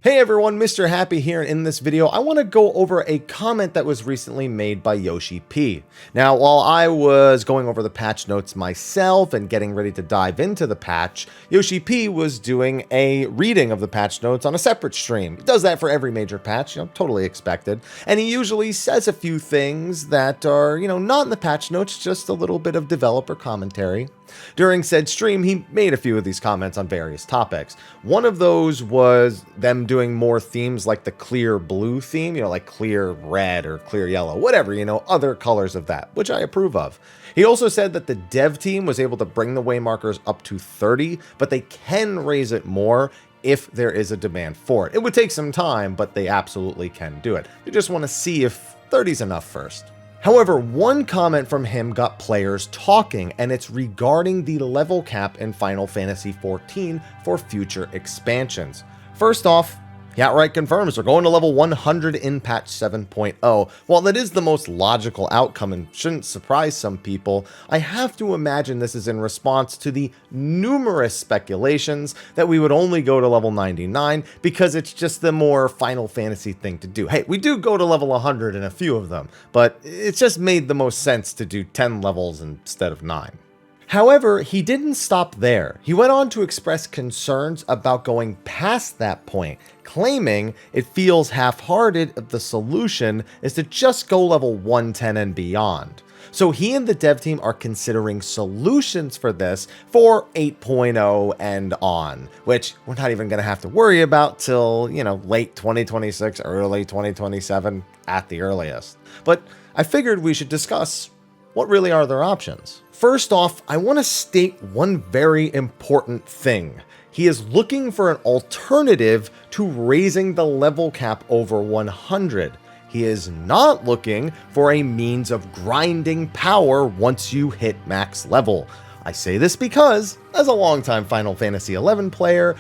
Hey everyone, Mr. Happy here. In this video, I want to go over a comment that was recently made by Yoshi-P. Now, while I was going over the patch notes myself and getting ready to dive into the patch, Yoshi-P was doing a reading of the patch notes on a separate stream. He does that for every major patch, totally expected. And he usually says a few things that are, not in the patch notes, just a little bit of developer commentary. During said stream, he made a few of these comments on various topics. One of those was them doing more themes like the clear blue theme, like clear red or clear yellow, whatever, other colors of that, which I approve of. He also said that the dev team was able to bring the waymarkers up to 30, but they can raise it more if there is a demand for it. It would take some time, but they absolutely can do it. They just want to see if 30 is enough first. However, one comment from him got players talking, and it's regarding the level cap in Final Fantasy XIV for future expansions. First off, he outright confirms they're going to level 100 in patch 7.0. While that is the most logical outcome and shouldn't surprise some people, I have to imagine this is in response to the numerous speculations that we would only go to level 99 because it's just the more Final Fantasy thing to do. Hey, we do go to level 100 in a few of them, but it's just made the most sense to do 10 levels instead of 9. However, he didn't stop there. He went on to express concerns about going past that point, claiming it feels half-hearted if the solution is to just go level 110 and beyond. So he and the dev team are considering solutions for this for 8.0 and on, which we're not even going to have to worry about till, late 2026, early 2027 at the earliest. But I figured we should discuss what really are their options. First off, I want to state one very important thing. He is looking for an alternative to raising the level cap over 100. He is not looking for a means of grinding power once you hit max level. I say this because, as a longtime Final Fantasy XI player,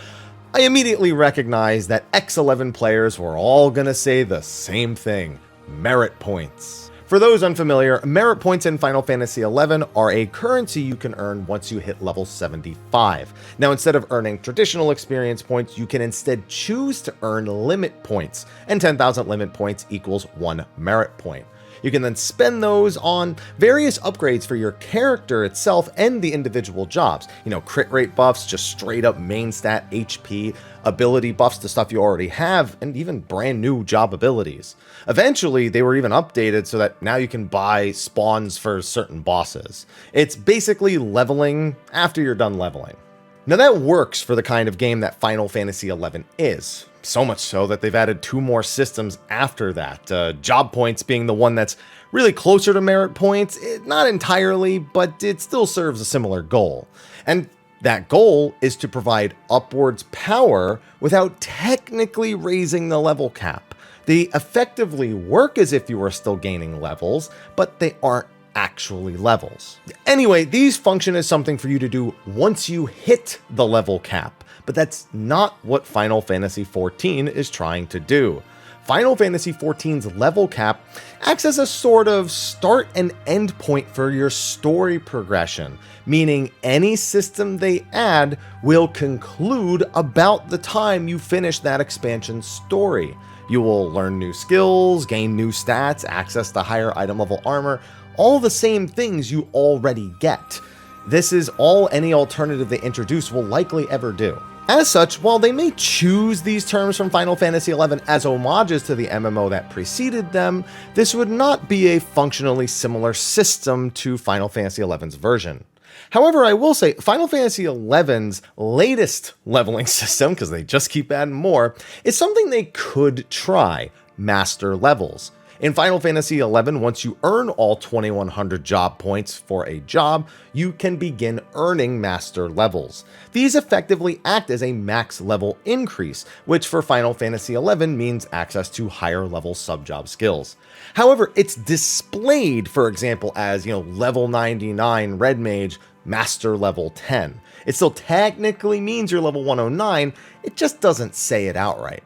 I immediately recognized that X11 players were all gonna say the same thing: merit points. For those unfamiliar, merit points in Final Fantasy XI are a currency you can earn once you hit level 75. Now, instead of earning traditional experience points, you can instead choose to earn limit points, and 10,000 limit points equals 1 merit point. You can then spend those on various upgrades for your character itself and the individual jobs. Crit rate buffs, just straight up main stat HP, ability buffs to stuff you already have, and even brand new job abilities. Eventually, they were even updated so that now you can buy spawns for certain bosses. It's basically leveling after you're done leveling. Now that works for the kind of game that Final Fantasy XI is. So much so that they've added 2 more systems after that, job points being the one that's really closer to merit points, not entirely, but it still serves a similar goal. And that goal is to provide upwards power without technically raising the level cap. They effectively work as if you were still gaining levels, but they aren't actually levels. Anyway, these function as something for you to do once you hit the level cap, but that's not what Final Fantasy XIV is trying to do. Final Fantasy XIV's level cap acts as a sort of start and end point for your story progression, meaning any system they add will conclude about the time you finish that expansion story. You will learn new skills, gain new stats, access to higher item level armor, all the same things you already get. This is all any alternative they introduce will likely ever do. As such, while they may choose these terms from Final Fantasy XI as homages to the MMO that preceded them, this would not be a functionally similar system to Final Fantasy XI's version. However, I will say Final Fantasy XI's latest leveling system, because they just keep adding more, is something they could try: master levels. In Final Fantasy XI, once you earn all 2100 job points for a job, you can begin earning master levels. These effectively act as a max level increase, which for Final Fantasy XI means access to higher level sub-job skills. However, it's displayed, for example, as, level 99 Red Mage, master level 10. It still technically means you're level 109, it just doesn't say it outright.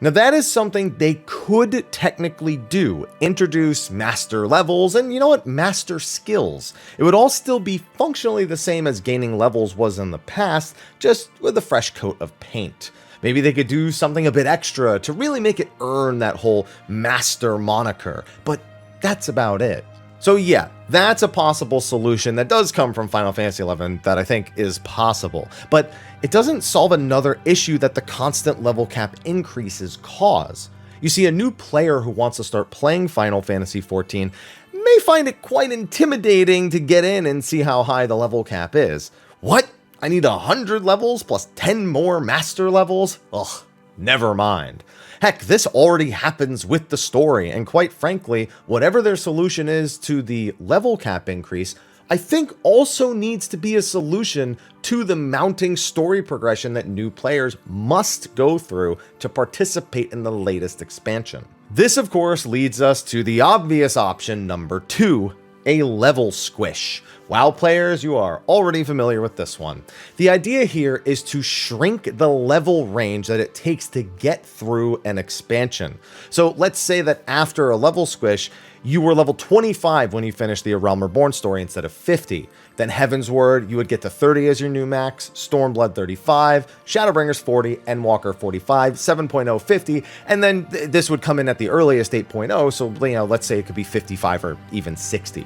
Now that is something they could technically do, introduce master levels and master skills. It would all still be functionally the same as gaining levels was in the past, just with a fresh coat of paint. Maybe they could do something a bit extra to really make it earn that whole master moniker, but that's about it. So yeah, that's a possible solution that does come from Final Fantasy XI that I think is possible, but it doesn't solve another issue that the constant level cap increases cause. You see, a new player who wants to start playing Final Fantasy XIV may find it quite intimidating to get in and see how high the level cap is. What? I need 100 levels plus 10 more master levels? Ugh, never mind. Heck, this already happens with the story, and quite frankly, whatever their solution is to the level cap increase, I think also needs to be a solution to the mounting story progression that new players must go through to participate in the latest expansion. This, of course, leads us to the obvious option number 2, a level squish. WoW players, you are already familiar with this one. The idea here is to shrink the level range that it takes to get through an expansion. So let's say that after a level squish, you were level 25 when you finished the A Realm Reborn story instead of 50. Then Heavensward, you would get to 30 as your new max, Stormblood 35, Shadowbringers 40, Endwalker 45, 7.0 50, and then this would come in at the earliest 8.0, so let's say it could be 55 or even 60.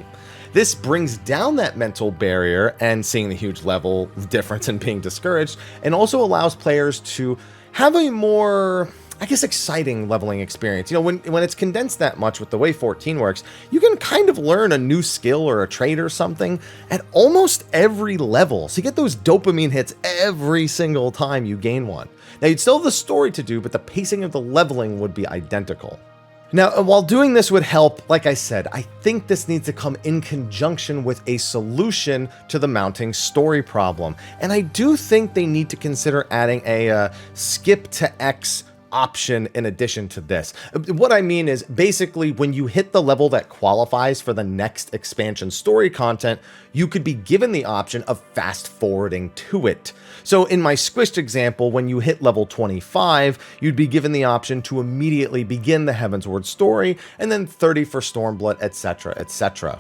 This brings down that mental barrier and seeing the huge level difference and being discouraged, and also allows players to have a more, I guess, exciting leveling experience. When it's condensed that much with the way 14 works, you can kind of learn a new skill or a trait or something at almost every level. So you get those dopamine hits every single time you gain one. Now, you'd still have the story to do, but the pacing of the leveling would be identical. Now, while doing this would help, like I said, I think this needs to come in conjunction with a solution to the mounting story problem. And I do think they need to consider adding a skip to X option in addition to this. What I mean is basically when you hit the level that qualifies for the next expansion story content, you could be given the option of fast forwarding to it. So in my squished example, when you hit level 25, you'd be given the option to immediately begin the Heavensward story, and then 30 for Stormblood, etc., etc.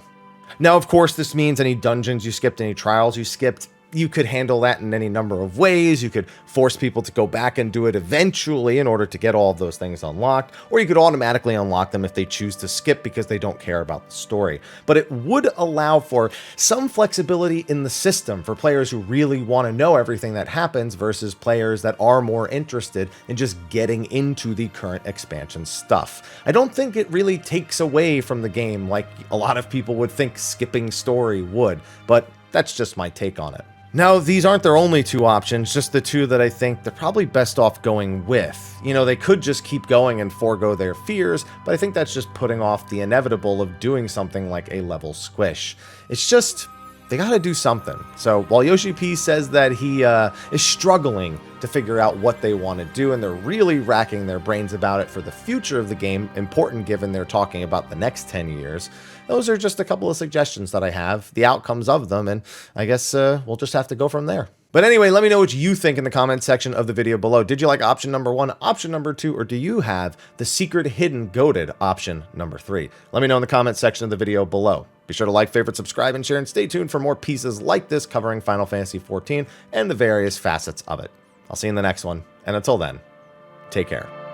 Now, of course, this means any dungeons you skipped, any trials you skipped, you could handle that in any number of ways. You could force people to go back and do it eventually in order to get all of those things unlocked, or you could automatically unlock them if they choose to skip because they don't care about the story. But it would allow for some flexibility in the system for players who really want to know everything that happens versus players that are more interested in just getting into the current expansion stuff. I don't think it really takes away from the game like a lot of people would think skipping story would, but that's just my take on it. Now, these aren't their only two options, just the two that I think they're probably best off going with. They could just keep going and forego their fears, but I think that's just putting off the inevitable of doing something like a level squish. It's just, they gotta do something. So while Yoshi-P says that he is struggling to figure out what they want to do, and they're really racking their brains about it for the future of the game, important given they're talking about the next 10 years, those are just a couple of suggestions that I have, the outcomes of them, and I guess we'll just have to go from there. But anyway, let me know what you think in the comment section of the video below. Did you like option number 1, option number 2, or do you have the secret hidden goated option number 3? Let me know in the comment section of the video below. Be sure to like, favorite, subscribe, and share, and stay tuned for more pieces like this covering Final Fantasy XIV and the various facets of it. I'll see you in the next one, and until then, take care.